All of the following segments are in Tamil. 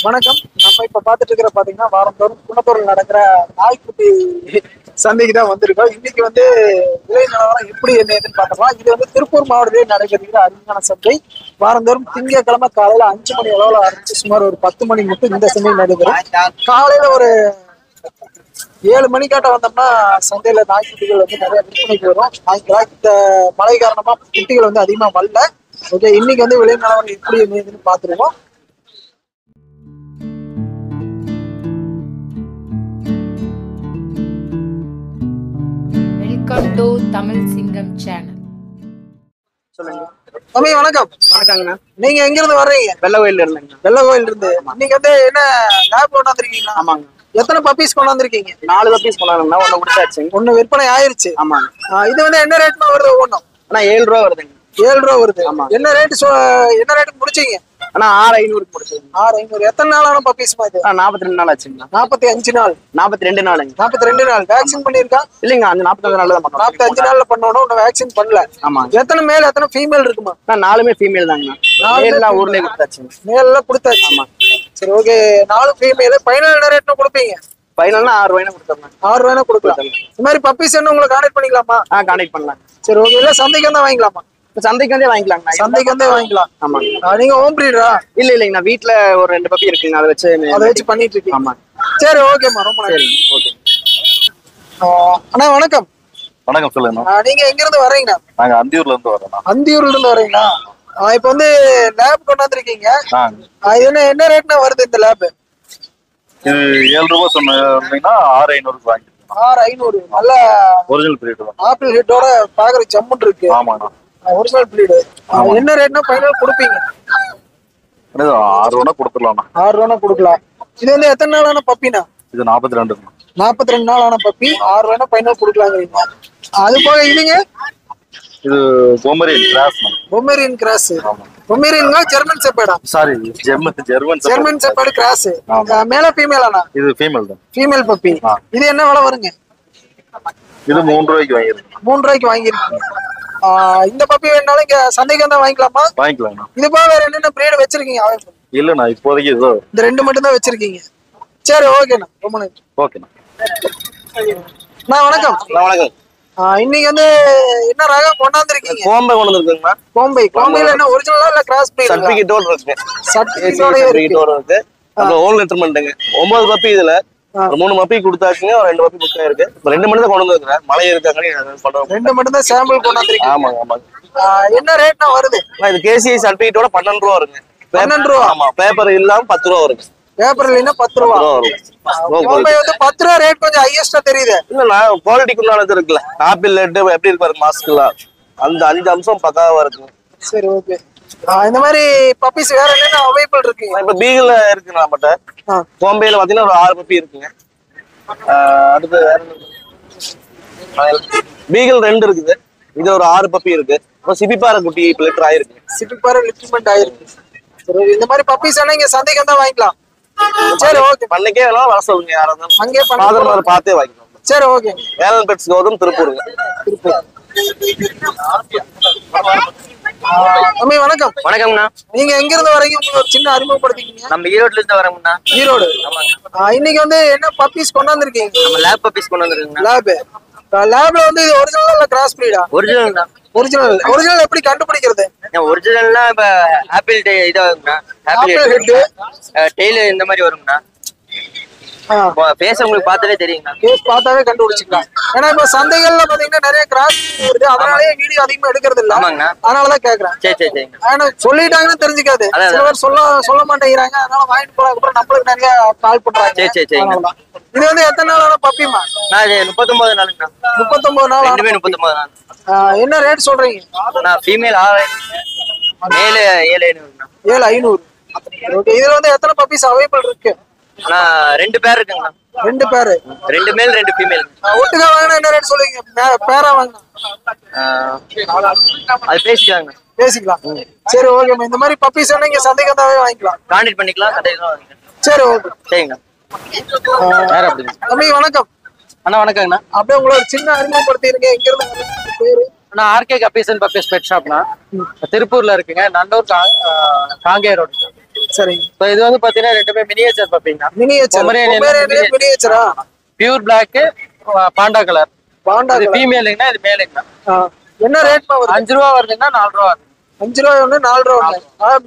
வணக்கம். நம்ம இப்ப பாத்துட்டு இருக்கிற பாத்தீங்கன்னா வாரந்தோறும் குணத்தூரில் நடக்கிற நாய்க்குட்டி சந்தைக்கு தான் வந்திருக்கோம். இன்னைக்கு வந்து விலை நிலவரம் எப்படி என்னதுன்னு பார்த்தோம்னா, இது வந்து திருப்பூர் மாவட்டத்தில் நடைபெறுகிற அருமையான சந்தை. வாரந்தோறும் திங்கட்கிழமை காலையில 5 மணி அளவுல ஆரம்பிச்சு சுமார் ஒரு 10 மணி மட்டும் இந்த சந்தை நடைபெறும். காலையில ஒரு 7 மணிக்காட்ட வந்தோம்னா சந்தையில நாய்க்குட்டிகள் வந்து நிறைய விற்பனைக்கு வரும். வாங்கிக்கலாம். இந்த மழை காரணமா குட்டிகள் வந்து அதிகமா வரல. ஓகே, இன்னைக்கு வந்து விலை நிலவரம் எப்படி என்னதுன்னு பாத்துருவோம். வெல்கம் டு தமிழ் சிங்கம் சேனல். சொல்லுங்க தம்பி. வணக்கம். வணக்கங்கண்ணா. நீங்க எங்க இருந்து வர்றீங்க? வெள்ள கோயில் இருந்தேங்கண்ணா. வெள்ள கோயில் இருந்து. இன்னைக்கு வந்து என்ன லேப் கொண்டாந்துருக்கீங்களா? ஆமாங்க. எத்தனை பப்பீஸ் கொண்டாந்துருக்கீங்க? 4 பப்பீஸ் கொண்டாடுங்கண்ணா. ஒண்ணு கொடுத்தாச்சு. ஒண்ணு விற்பனை ஆயிருச்சு. ஆமாங்க. இது வந்து என்ன ரேட்னா வருது? ஒவ்வொன்றும் ஆனா 7 ரூபா வருதுங்க. 7 ரூபா வருது. ஆமா. என்ன ரேட்டு முடிச்சீங்க? ஆனா 6,500 முடிச்சதுங்க. 6,500. எத்தனை நாளான பப்பீஸ் இது? 42 நாள் ஆச்சுங்கண்ணா. 45 நாள். 42 நாளுங்க. 42 நாள். வேக்சின் பண்ணிருக்கா? இல்லைங்க, அந்த 45 நாள்ல தான் பண்ணோம். 45 நாள்ல பண்ணணும். இன்னும் வேக்சின் பண்ணல. ஆமாங்க. எத்தனை மேல் எத்தனை ஃபீமேல் இருக்குமா? 4மே ஃபீமேல் தாங்கண்ணா. 4 ஊர்லயே கொடுத்தாச்சுங்க. மேல கொடுத்தாச்சு. ஆமா. சரி, ஓகே. 4 ஃபீமேல். ஃபைனல் என்ன ரேட்னா கொடுப்பீங்க? ஃபைனல்னா 6 ரூபாய்னா கொடுத்தோம்னா. 6 ரூபாய்னா கொடுக்கலாம். இந்த மாதிரி பப்பீஸ் என்ன உங்களை கான்டாக்ட் பண்ணிக்கலாமா? கான்டாக்ட் பண்ணலாம். சரி, ஓகே. இல்ல சந்தைக்கு வந்தா வாங்கிக்கலாமா? சந்தைக்கு வந்தே வாங்கிக்கலாங்கண்ணா. சந்தைக்கு வந்தே வாங்கிக்கலாம். ஆமாங்க. நீங்க ஹோம் பிரீடரா? இல்லைங்கண்ணா, வீட்டுல ஒரு 2 பப்பி இருக்குங்க. அதை வச்சு பண்ணிட்டு இருக்கீங்க. ஆமா. சரி, ஓகேம்மா. ரொம்ப நன்றி. ஓகே. அண்ணா வணக்கம். வணக்கம், சொல்லுங்க. நீங்க எங்க இருந்து வர்றீங்கண்ணா? நாங்க அந்தியூர்ல இருந்து வரோம். அந்தியூர்ல இருந்து வர்றீங்களா? இப்ப வந்து லேப் கொண்டாந்துருக்கீங்க. இது என்ன ரேட்னா வருது இந்த லேப்? இது 7 ரூபா சொன்னீங்கன்னா 6,500 வாங்கிக்கலாம். 6,500. நல்ல ஒரிஜினல் பீரியட் தான். ஆப்பிள் ஹெட்டோட பாக்குற ஜம்முன்னு இருக்கு. ஆமாண்ணா. Original breed. என்ன ரேட்னா ஃபைனல் கொடுப்பீங்க? 6 ரூபா கொடுத்துடலாம்ண்ணா. 6 ரூபா கொடுக்கலாம். இது வந்து எத்தனை நாளான பப்பினா? இது 42. 42 நாள் ஆன பப்பி. 6 ரூபா ஃபைனல் கொடுக்கலாங்கிறீங்க. அது போக இதுங்க இது பொமரியன் கிராஸ். Pomeranian cross. பொமேரியன்ல ஜெர்மன் செப்பேடா? Sorry, German shepherd cross. மேல ஃபீமேலானா? இது ஃபீமேல் தான். Female puppy. இது என்ன விலை வருங்க? இது 3 ரூபாய்க்கு வாங்கிருக்கேன். 3 ரூபாய்க்கு வாங்கிருக்கீங்க. இந்த பப்பி வேணாலும் இங்க சந்தைக்கு வந்தா வாங்கிக்கலாமா? வாங்கிக்கலாம்ண்ணா. இது போக வேற என்னென்ன பிரீடு வச்சிருக்கீங்க? இல்லண்ணா, இப்போதைக்கு இதோ இந்த 2 மட்டும் தான் வச்சிருக்கீங்க. சரி, ஓகேண்ணா. ரொம்ப நன்றி. ஓகேண்ணா. வணக்கம். வணக்கம். இன்னைக்கு வந்து என்ன ரகம் கொண்டாந்துருக்கீங்க? கோம்பை கொண்டு வந்துருக்குங்கண்ணா. கோம்பைல என்ன ஒரிஜினலா இல்ல கிராஸ் பிரீட்? சர்டிபிகேட்டோட இருக்கு. சர்டிபிகேட்டோட இருக்கு. அந்த ஓன் லெட்டர் பண்ணிட்டேங்க. 9 பப்பி இதுல 3 பப்பி கொடுத்தாச்சுங்க. ஒரு 2 பப்பி புக் ஆயிருக்கு. 2 மட்டும் தான் கொண்டு வந்துருக்கேன். மழை இருக்காங்க. 2 மட்டும் தான் சாம்பிள் கொண்டாந்துருக்கீங்க. ஆமாங்க ஆமாங்க. என்ன ரேட்னா வருது? இது கேசிஐ சர்டிபிகேட்டோட 12 ரூபா வருங்க. 12 ரூபா. ஆமா, பேப்பர் இல்லாம 10 ரூபா வருங்க. பேப்பர் இல்லைன்னா 10 ரூபா வரும். கோம்பை வந்து 10 ரூபா ரேட் கொஞ்சம் ஹையஸ்டா தெரியுது. இல்லண்ணா, குவாலிட்டிக்குள்ளானது இருக்குல்ல. ஆப்பிள் லெட் எப்படி இருப்பாரு மாஸ்க்லாம், அந்த 5 அம்சம் பக்காவா இருக்குங்க. சரி, ஓகே. இந்த மாதிரி பப்பீஸ் வேற என்னென்ன அவைலபிள் இருக்குங்க? இப்ப பீகிள் இருக்குங்க நம்மகிட்ட. கோம்பையில பாத்தீங்கன்னா ஒரு 6 பப்பி இருக்குங்க. அடுத்து வேற பீகிள் 2 இருக்குது. இது ஒரு 6 பப்பி இருக்கு. அப்புறம் சிபிப்பாறை குட்டி இப்ப லிட்டர் ஆயிருக்கு. சிபிப்பாறை லிட்டர்மெண்ட் ஆயிருக்கு. சரி, இந்த மாதிரி பப்பீஸ் எல்லாம் இங்க சந்தைக்கு வந்தா வாங்கிக்கலாம். சரி, ஓகே. பண்ணக்கே வேணாலும் வர சொல்லுங்க. யாராவது அங்கே ஃபாதர் மாதிரி பார்த்தே வாங்கிக்கலாம். சரி, ஓகே. வேலன் பெட்ஸ் கௌதம், திருப்பூருங்க. தம்பி வணக்கம். வணக்கம்ண்ணா. நீங்க எங்க இருந்து வரீங்க? உங்களுக்கு ஒரு சின்ன அறிமுகப்படுத்திக்கீங்க. நம்ம ஈரோட்ல இருந்து வரோம்ண்ணா. ஈரோடு. இன்னைக்கு வந்து என்ன பப்பீஸ் கொண்டாந்துருக்கீங்க? நம்ம லேப் பப்பீஸ் கொண்டு வந்துருக்கீங்க. லேப்ல வந்து இது ஒரிஜினலா இல்ல கிராஸ் பிரீடா? ஒரிஜினல் தான். ஒரிஜினல் எப்படி கண்டுபிடிக்கிறது? ஒரிஜினல்னா இப்ப ஆப்பிள் இதா வரும்ண்ணா. ஆப்பிள் ஹெட் டெய்ல் இந்த மாதிரி வரும்ண்ணா. பேச உங்களுக்கு பார்த்தாலே தெரியுங்கண்ணா. பேஸ் பார்த்தாவே கண்டுபிடிச்சிக்கலாம். ஏன்னா இப்ப சந்தைகள்ல பாத்தீங்கன்னா நிறைய கிராஸ் வருது. அதனாலயே வீடியோ அதிகமா எடுக்கிறது இல்ல. அதனாலதான் கேக்குறேன். சரி சரி சரிங்க. ஆனா சொல்லிட்டாங்கன்னு தெரிஞ்சுக்காது. சில பேர் சொல்ல மாட்டேங்கிறாங்க. அதனால வாங்கிட்டு போறதுக்கு அப்புறம் நம்மளுக்கு நிறைய கால் பண்றாங்க. சரி சரி சரிங்க. இது வந்து எத்தனை நாளான பப்பிமா? நான் 39 நாளுங்கண்ணா. 39 நாள். 39 நாள். என்ன ரேட் சொல்றீங்க? நான் ஃபீமேல் 6,500, மேல் 7,500. 7,500. ஓகே. இதுல வந்து எத்தனை பப்பீஸ் அவைலபிள் இருக்கு? ஆனா 2 பேர் இருக்குங்கண்ணா. 2 பேர். 2 மேல் 2 ஃபீமேல். ஒட்டுக்கா வாங்கினா என்ன ரேட் சொல்லுவீங்க? பேரா வாங்கினா அது பேசிக்கலாம். சரி, ஓகே. இந்த மாதிரி பப்பீஸ் எல்லாம் இங்க சந்தைக்கு வந்தாவே வாங்கிக்கலாம். கான்டாக்ட் பண்ணிக்கலாம். கடையில வாங்கிக்கலாம். சரி, ஓகே. சரிங்கண்ணா. தம்பி வணக்கம். அண்ணா வணக்கங்கண்ணா. அப்படியே உங்களை ஒரு சின்ன அறிமுகப்படுத்திருங்க. எங்க இருந்து பேரு? நான் RK guppies and puppies pet ஷாப்னா திருப்பூர்ல இருக்குங்க. நல்லூர் காங்கேய ரோடு. சரிங்க. ஸோ இது வந்து பாத்தீங்கன்னா ரெண்டுமே மினியேச்சர் பப்பிங்கண்ணா. மினியேச்சர் மினியேச்சரா? Pure black panda colour. Panda இது ஃபீமேலுங்கண்ணா, இது மேலுங்கண்ணா. என்ன ரேட் வருது? 5 ரூபா வருதுங்கண்ணா, 4 ரூபா வருது. 5 ரூபா ஒண்ணு 4 ரூபா ஒண்ணு.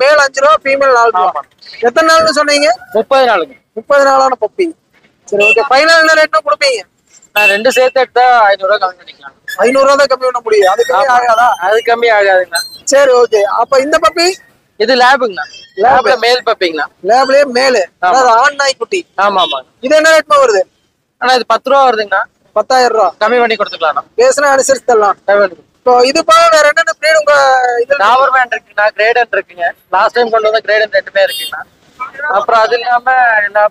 மேல் 5 ரூபா, ஃபீமேல் 4 ரூபா. எத்தனை நாள்னு சொன்னீங்க? 30 நாளுங்க. 30 நாளான பப்பி. சரி ஓகே. ஃபைனல் என்ன ரேட்னா கொடுப்பீங்க? நான் 2 சேர்த்து எடுத்தா 500 ரூபா கம்மி பண்ணிக்கலாம். 500 ரூபா தான் கம்மி பண்ண முடியும். அது கம்மி ஆகாதா? அது கம்மி ஆகாதுங்கண்ணா. சரி ஓகே. அப்ப இந்த பப்பி இது லேபுங்கண்ணா. லேப்ல மேல் பப்பிங்கண்ணா. லேப்லயே மேல், அதாவது ஆண் நாய்க்குட்டி. ஆமா ஆமா. இது என்ன ரேட்மா வருது? ஆனா இது 10 ரூபா வருதுங்கண்ணா. 10,000 ரூபா கம்மி பண்ணி கொடுத்துக்கலாம். பேசினா அனுசரிச்சு தரலாம். இப்போ இது போக வேற என்னென்ன பிரீட் உங்க இதுல? டாபர்மேன் இருக்குண்ணா, கிரேடன் இருக்குங்க. லாஸ்ட் டைம் கொண்டு வந்த கிரேடன் 2மே இருக்குங்கண்ணா. அப்புறம் அது இல்லாம எல்லா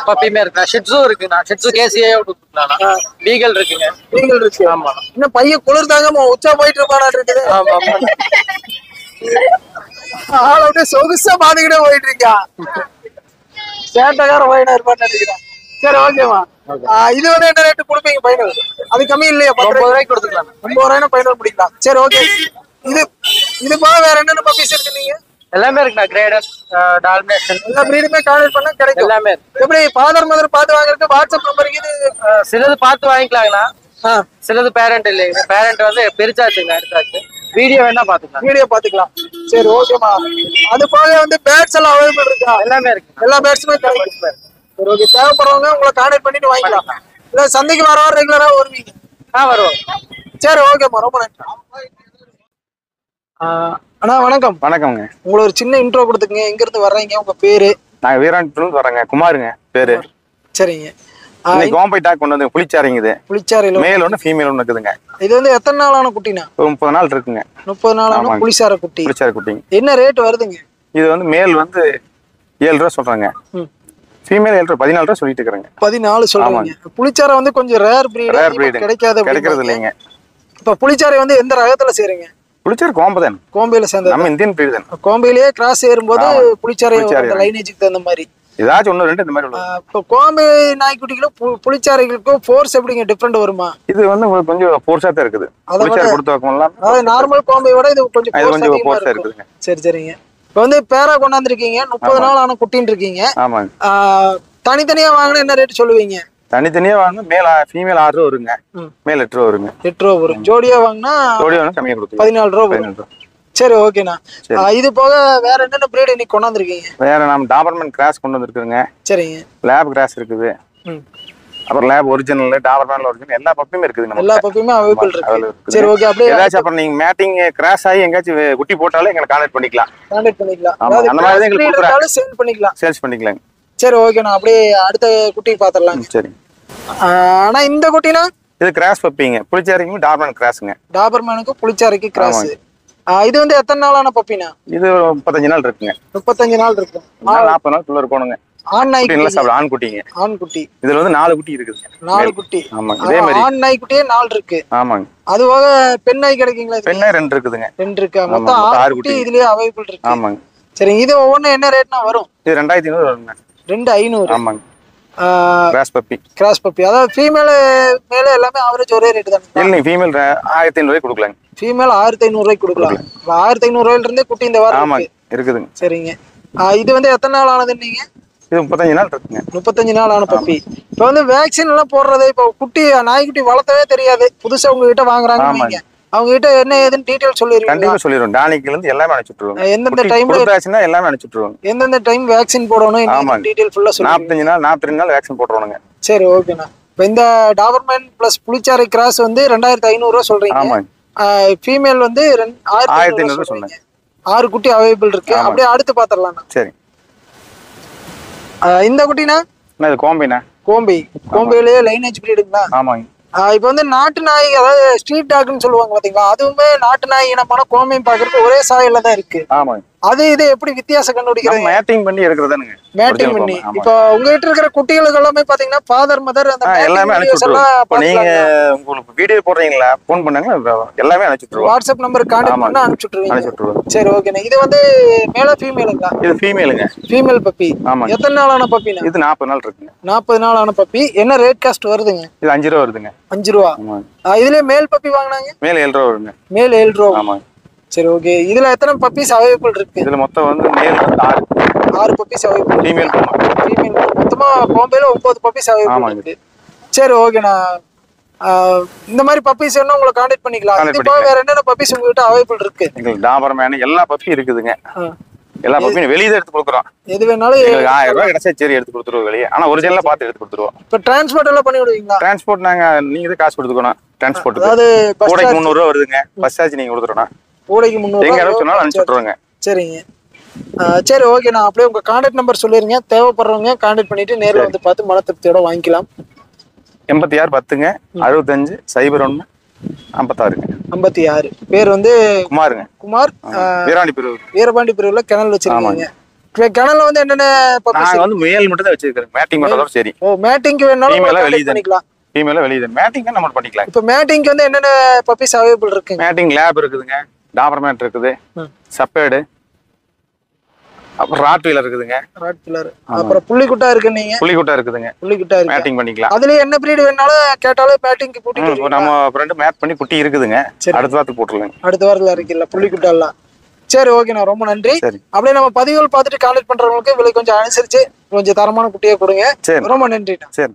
பப்பியுமே இருக்குண்ணா. ஷிட்ஸு இருக்குண்ணா. ஷிட்ஸு கேசியே கொடுத்துக்கலாம். பீகல் இருக்குங்க. பீகல் இருக்கு. ஆமா. இன்னும் பையன் குளிர் தாங்க உச்சா போயிட்டு இருப்பானா இருக்குது. ஆமா ஆமா. ஆள் அப்படியே சொகுசா பாத்துக்கிட்டே போயிட்டு இருக்கா. சேட்டக்கார பையனா இருப்பான்னு நினைக்கிறேன். சரி ஓகேமா. இது வந்து என்ன ரேட்டு கொடுப்பீங்க பைனல்? அது கம்மி இல்லையா? 9 ரூபாய்க்கு கொடுத்துக்கலாம். 9 ரூபாய்னா பைனல் பிடிக்கலாம். சரி ஓகே. இது போக வேற என்னென்ன பப்பீஸ் இருக்கு? நீங்க எல்லாமே இருக்குண்ணா. கிரேடன், டால்மேஷன் எல்லா பிரீடுமே கான்டாக்ட் பண்ணா கிடைக்கும். எல்லாமே. எப்படி ஃபாதர் மதர் பார்த்து வாங்குறதுக்கு வாட்ஸ்அப் நம்பர் இது? சிலது பார்த்து வாங்கிக்கலாங்கண்ணா. சிலது பேரண்ட் இல்லைங்க. பேரண்ட் வந்து பிரிச்சாச்சுங்க, எடுத்தாச்சு. வீடியோ வேணா பாத்துக்கலாம். வீடியோ பாத்துக்கலாம். சரி ஓகேமா. அது போக வந்து பேட்ஸ் எல்லாம் அவைலபிள் இருக்கா? எல்லாமே இருக்கு. எல்லா பேட்ஸுமே கிடைக்கும். சரி ஓகே. தேவைப்படுறவங்க உங்களை கான்டாக்ட் பண்ணிட்டு வாங்கிக்கலாம். இல்ல சந்தைக்கு வர ரெகுலரா வருவீங்க? வருவோம். சரி ஓகேம்மா, ரொம்ப நன்றி. அண்ணா வணக்கம். வணக்கம்ங்க. உங்களை ஒரு சின்ன இன்ட்ரோ கொடுத்துக்கங்க. எங்க இருந்து வர்றீங்க, உங்க பேரு? நாங்க வீராண்டிலிருந்து வர்றேங்க. குமாருங்க பேரு. சரிங்க. கோம்பை டாக் கொண்டு வந்து புளிச்சாரிங்க. இது புளிச்சாரியில மேல் ஒண்ணு ஃபீமேல் ஒண்ணு இருக்குதுங்க. இது வந்து எத்தனை நாளான குட்டினா? 30 நாள் இருக்குங்க. 30 நாளான புளிச்சார குட்டி. புளிச்சார குட்டிங்க. என்ன ரேட் வருதுங்க? இது வந்து மேல் வந்து 7 ரூபா சொல்றாங்க. ஃபீமேல் 7 ரூபா 14 ரூபா சொல்லிட்டு இருக்காங்க. 14 சொல்றாங்க. புளிச்சார வந்து கொஞ்சம் ரேர் பிரீட், கிடைக்கிறது இல்லைங்க. இப்ப புளிச்சாரை வந்து எந்த ரகத்துல சேருங்க? புளிச்சார் கோம்பைதான். கோம்பையில சேர்ந்தது. நம்ம இந்தியன் பிரீட் தான். கோம்பையிலேயே கிராஸ் ஏறும்போது புளிச்சாரை லைனேஜுக்கு தகுந்த மாதிரி ஏதாச்சும் 1 2 இந்த மாதிரி உள்ளது. இப்போ கோம்பை நாய்க்குட்டிகளும் புளிச்சாரைகளுக்கும் ஃபோர்ஸ் எப்படிங்க டிஃபரெண்ட் வருமா? இது வந்து கொஞ்சம் ஃபோர்ஸா தான் இருக்குது. புளிச்சார் கொடுத்து வைக்கலாம். அதாவது நார்மல் கோம்பை விட இது கொஞ்சம் ஃபோர்ஸா இருக்குதுங்க. சரி சரிங்க. இப்போ வந்து பேரா கொண்டாந்துருக்கீங்க. 30 நாள் ஆன குட்டின்னு இருக்கீங்க. ஆமாங்க. தனித்தனியா வாங்கினா என்ன ரேட் சொல்லுவீங்க? தனித்தனியா வாங்கினா மேல் ஃபீமேல் 6 ரூபா வருங்க. மேல் 8 ரூபா வருங்க. 8 ரூபா வரும். ஜோடியா வாங்கினா கம்மியா கொடுத்து 14 ரூபா வரும். சரி ஓகேண்ணா. இது போக வேற என்னென்ன பிரீட் இன்னைக்கு கொண்டாந்துருக்கீங்க? வேற நம்ம டாபர்மேன் கிராஸ் கொண்டு வந்திருக்குங்க. சரிங்க. லேப் கிராஸ் இருக்குது. அப்புறம் லேப் ஒரிஜினல், டாபர்மேன் ஒரிஜினல் எல்லா பப்பியுமே இருக்குது. எல்லா பப்பியுமே அவைலபிள் இருக்கு. சரி ஓகே. அப்படியே ஏதாச்சும் அப்புறம் நீங்க மேட்டிங் கிராஸ் ஆகி எங்கேயாச்சும் குட்டி போட்டாலும் எங்களை கான்டாக்ட் பண்ணிக்கலாம். அந்த மாதிரி தான் எங்களுக்கு கொடுக்குறாங்க. சேல்ஸ் பண்ணிக்கலாம். சரி ஓகேண்ணா. அப்படியே அடுத்த குட்டி பாத்திரலாம். சரி. ஆனா இந்த குட்டினா இது கிராஸ் பப்பிங்க. புளிச்சாரிக்கும் டாபர்மேன் கிராஸ்ங்க. டாபர்மேனுக்கு புளிச்சாரிக்கு கிராஸ். இது வந்து எத்தனை நாளான பப்பினா? இது 35 நாள் இருக்குங்க. 35 நாள் இருக்கு. 40 நாள் குள்ள இருக்கணுங்க. ஆண் நாய்க்குட்டி. ஆண் குட்டிங்க. ஆண் குட்டி. இதுல வந்து 4 குட்டி இருக்குதுங்க. 4 குட்டி. ஆமாங்க. இதே மாதிரி ஆண் நாய்க்குட்டியே 4 இருக்கு. ஆமாங்க. அது போக பெண் நாய் கிடைக்குங்களா? பெண் நாய் 2 இருக்குதுங்க. 2 இருக்கு. மொத்தம் 6 குட்டி இதுலயே அவைலபிள் இருக்கு. ஆமாங்க. சரி. இது ஒவ்வொன்னு என்ன ரேட்னா வரும்? இது 2500 வருங்க. 2500. ஆமாங்க. Cross puppy. Cross puppy. அதாவது ஃபீமேல் மேல எல்லாமே ஆவரேஜ் ஒரே ரேட் தான். இல்ல ஃபீமேல் 1500 ரூபாய்க்கு கொடுக்கலாங்க. ஃபீமேல் 1500 ரூபாய்க்கு கொடுக்கலாம். 1500 ரூபாயில இருந்தே குட்டி இந்த வாரம் ஆமாங்க இருக்குதுங்க. சரிங்க. இது வந்து எத்தனை நாள் ஆனதுன்னீங்க? இது 35 நாள் இருக்குங்க. 35 நாள் ஆன பப்பி. இப்போ வந்து வேக்சின் எல்லாம் போடுறது, இப்போ குட்டி நாய்க்குட்டி வளர்த்தவே தெரியாது, புதுசா உங்ககிட்ட வாங்குறாங்க, அவங்க கிட்ட என்ன ஏதுன்னு டீடைல் சொல்லிருக்கீங்க? கண்டிப்பா சொல்லிடுவோம். டானிக்ல இருந்து எல்லாமே அனுப்பிச்சுட்டுருவோம். எந்தெந்த டைம்ல வேக்சினா எல்லாமே அனுப்பிச்சுட்டுருவோம். எந்தெந்த டைம் வேக்சின் போடணும் என்ன டீடைல் ஃபுல்லா சொல்லுங்க. 45 நாள் 42 நாள் வேக்சின் போடுறோம்ங்க. சரி ஓகேண்ணா. இப்போ இந்த டாபர்மேன் பிளஸ் புளிச்சாரை கிராஸ் வந்து 2500 ரூபாய் சொல்றீங்க. ஆமாங்க. ஃபீமேல் வந்து 1500 சொன்னீங்க. 6 குட்டி அவைலபிள் இருக்கு. அப்படியே அடுத்து பாத்திரலாம். சரி. இந்த குட்டினா இது கோம்பைனா? கோம்பையிலேயே லைனேஜ் பிரீடுங்களா? ஆமாங்க. இப்போ வந்து நாட்டு நாய், அதாவது ஸ்ட்ரீட் டாக்னு சொல்லுவாங்க பாத்தீங்களா, அதுவுமே நாட்டு நாய் இனமான கோம்பையும் பாக்குறதுக்கு ஒரே சாயல்ல தான் இருக்கு. ஆமாங்க. அது இது எப்படி வித்தியாசம் கண்டுபிடிக்கிறது? மேட்டிங் பண்ணி எடுக்கிறதானுங்க. மேட்டிங் பண்ணி. இப்போ உங்ககிட்ட இருக்கிற குட்டிகளுக்கு எல்லாமே பாத்தீங்கன்னா ஃபாதர் மதர் அந்த எல்லாமே அனுப்பிச்சுட்டுருவோம். நீங்க உங்களுக்கு வீடியோ போடுறீங்களா, போன் பண்ணாங்கன்னா எல்லாமே அனுப்பிச்சுட்டுருவோம். வாட்ஸ்அப் நம்பர் கான்டாக்ட் பண்ணா அனுப்பிச்சுட்டுருவீங்க. சரி ஓகேண்ணா. இது வந்து மேல ஃபீமேலுங்களா? இது ஃபீமேலுங்க. Female puppy. எத்தனை நாள் ஆன பப்பினா? இது 40 நாள் இருக்குங்க. 40 நாள் ஆன பப்பி. என்ன ரேட் காஸ்ட் வருதுங்க? இது 5 ரூபா வருதுங்க. 5 ரூபா. இதுலயே மேல் பப்பி வாங்கினாங்க? மேல் 7 ரூபா வருங்க. மேல் 7 ரூபா. ஆமாங்க. சரி ஓகே. இதுல எத்தனை பப்பீஸ் அவைலபிள் இருக்கு? இதுல மொத்தம் வந்து மேல் வந்து 6. 6 பப்பீஸ் அவைலபிள். ஃபீமேல் ஃபீமேல் மொத்தமா பாம்பேல 9 பப்பீஸ் அவைலபிள் இருக்கு. சரி ஓகேண்ணா. இந்த மாதிரி பப்பீஸ் வேணா உங்களை கான்டாக்ட் பண்ணிக்கலாம். இப்போ வேற என்னென்ன பப்பீஸ் உங்ககிட்ட அவைலபிள் இருக்கு? எங்களுக்கு டாபர்மேன் எல்லா பப்பி இருக்குதுங்க. எல்லா பப்பியும் வெளியே தான் எடுத்து கொடுக்குறோம். எது வேணாலும் 1000 ரூபாய் கிடைச்சா சரி எடுத்து கொடுத்துருவோம் வெளியே. ஆனா ஒரிஜினலா பார்த்து எடுத்து கொடுத்துருவோம். இப்போ டிரான்ஸ்போர்ட் எல்லாம் பண்ணி விடுவீங்களா? டிரான்ஸ்போர்ட் நாங்க நீங்க தான் காசு கொடுத்துக்கணும். டிரான்ஸ்போர்ட் அதாவது கூடைக்கு 300 ரூபா வருதுங்க. பஸ் சார்ஜ் நீங்க கொடுத்துறோம். கூடைக்கு 300 எங்க அளவு சொன்னாலும் அனுப்பிச்சு விட்டுருவோங்க. சரிங்க. சரி ஓகே. நான் அப்படியே உங்க கான்டாக்ட் நம்பர் சொல்லிருங்க. தேவைப்படுறவங்க கான்டாக்ட் பண்ணிட்டு நேர்ல வந்து பார்த்து மன திருப்தியோட வாங்கிக்கலாம். 86 10ங்க 65 01 56ங்க. 56. பேர் வந்து குமாருங்க. குமார். வீரபாண்டி பிரிவுல கிணல் வச்சிருக்கீங்க. கிணல்ல வந்து என்னென்ன பப்பீஸ்? நாங்க வந்து மேல் மட்டும் தான் வச்சிருக்கோம். மேட்டிங் மட்டும் தான். சரி. ஓ மேட்டிங்க்கு வேணாலும் வெளிய பண்ணிக்கலாம். ஃபீமேல வெளிய மேட்டிங் நம்ம பண்ணிக்கலாம். இப்போ மேட்டிங்க்கு வந்து என்னென்ன பப்பீஸ் அவைலபிள் இருக்குங்க? மேட்டிங் லேப் இருக்குதுங்க. டாபர்மேன் இருக்குது. சப்பேடு. அப்புறம் ராட்வீலர் இருக்குதுங்க. ராட்வீலர். அப்புறம் புள்ளிக்குட்டா இருக்கு. நீங்க புள்ளிக்குட்டா இருக்குதுங்க. புள்ளிக்குட்டா இருக்கு. மேட்டிங் பண்ணிக்கலாம். அதுல என்ன பிரீட் வேணாலும் கேட்டாலே மேட்டிங்க்கு கூட்டிட்டு நம்ம ஃப்ரெண்ட் மேட் பண்ணி குட்டி இருக்குதுங்க. அடுத்த வாரத்துக்கு போட்டுருங்க. அடுத்த வாரத்துல இருக்குல்ல புள்ளிக்குட்டா எல்லாம். சரி ஓகேண்ணா, ரொம்ப நன்றி. சரி. அப்படியே நம்ம பதிவுகள் பார்த்துட்டு கான்டாக்ட் பண்றவங்களுக்கு விலை கொஞ்சம் அனுசரிச்சு கொஞ்சம் தரமான குட்டியை கொடுங்க. ரொம்ப நன்றிண்ணா. சரி.